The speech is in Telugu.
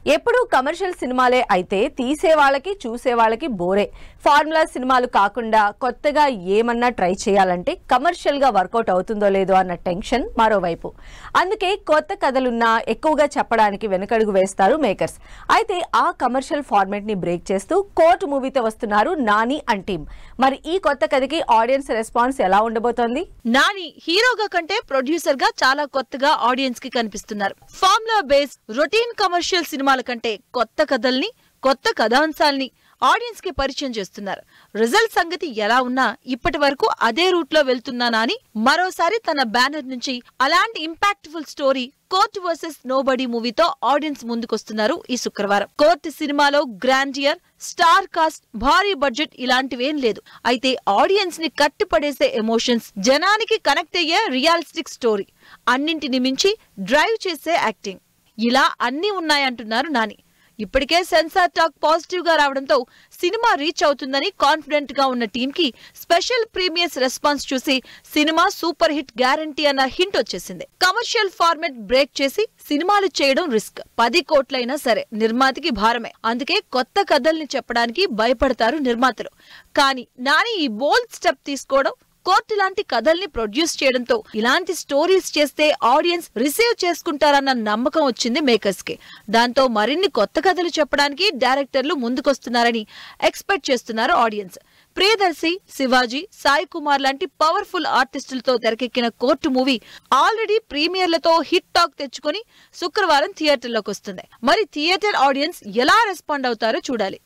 ఎప్పుడు కమర్షియల్ సినిమాలే అయితే తీసే వాళ్ళకి చూసే వాళ్ళకి బోరే. ఫార్ములా సినిమాలు కాకుండా కొత్తగా ఏమన్నా ట్రై చేయాలంటే కమర్షియల్ గా వర్కౌట్ అవుతుందో లేదో అన్న టెన్షన్ మరోవైపు. అందుకే కొత్త కథలున్నా ఎక్కువగా చెప్పడానికి వెనకడుగు వేస్తారు మేకర్స్. అయితే ఆ కమర్షియల్ ఫార్మాట్ ని బ్రేక్ చేస్తూ కోర్టు మూవీతో వస్తున్నారు నాని అండ్ టీమ్. మరి ఈ కొత్త కథకి ఆడియన్స్ రెస్పాన్స్ ఎలా ఉండబోతోంది? నాని హీరోగా కంటే ప్రొడ్యూసర్ గా చాలా కొత్తగా ఆడియన్స్ కి కనిపిస్తున్నారు. ఫార్ములా బేస్ రొటీన్ కమర్షియల్ సినిమాల కంటే కొత్త కథల్ని, కొత్త కథాంశాల్ని ఆడియన్స్ కి పరిచయం చేస్తున్నారు. రిజల్ట్ సంగతి ఎలా ఉన్నా ఇప్పటి వరకు అదే రూట్ లో వెళ్తున్నా నాని మరోసారి తన బ్యానర్ నుంచి అలాంటి impactful story court versus nobody మూవీతో ఆడియన్స్ ముందుకొస్తున్నారు ఈ శుక్రవారం. కోర్ట్ సినిమాలో గ్రాండియర్, స్టార్ కాస్ట్, భారీ బడ్జెట్ ఇలాంటివేం లేదు. అయితే ఆడియన్స్ ని కట్టిపడేసే ఎమోషన్స్, జనానికి కనెక్ట్ అయ్యే రియలిస్టిక్ స్టోరీ, అన్నింటిని మించి డ్రైవ్ చేసే యాక్టింగ్, ఇలా అన్నీ ఉన్నాయంటున్నారు నాని. ఇప్పటికే సెన్సార్ టాక్ పాజిటివ్ గా రావడంతో సినిమా రీచ్ అవుతుందని కాన్ఫిడెంట్ గా ఉన్న టీమ్ కి స్పెషల్ ప్రీమియర్స్ రెస్పాన్స్ చూసి సినిమా సూపర్ హిట్ గ్యారంటీ అన్న హింట్ వచ్చేసింది. కమర్షియల్ ఫార్మాట్ బ్రేక్ చేసి సినిమాలు చేయడం రిస్క్. 10 కోట్లైనా సరే నిర్మాతకి భారమే. అందుకే కొత్త కథల్ని చెప్పడానికి భయపడతారు నిర్మాతలు. కానీ నాని ఈ బోల్డ్ స్టెప్ తీసుకోవడం, కోర్టు లాంటి కథల్ని ప్రొడ్యూస్ చేయడంతో ఇలాంటి స్టోరీస్ చేస్తే ఆడియన్స్ రిసీవ్ చేసుకుంటారన్న నమ్మకం వచ్చింది మేకర్స్ కి. దాంతో మరిన్ని కొత్త కథలు చెప్పడానికి డైరెక్టర్లు ముందుకొస్తున్నారని ఎక్స్పెక్ట్ చేస్తున్నారు ఆడియన్స్. ప్రియదర్శి, శివాజీ, సాయి కుమార్ లాంటి పవర్ఫుల్ ఆర్టిస్టులతో తెరకెక్కిన కోర్టు మూవీ ఆల్రెడీ ప్రీమియర్లతో హిట్ టాక్ తెచ్చుకొని శుక్రవారం థియేటర్లోకి వస్తుంది. మరి థియేటర్ ఆడియన్స్ ఎలా రెస్పాండ్ అవుతారో చూడాలి.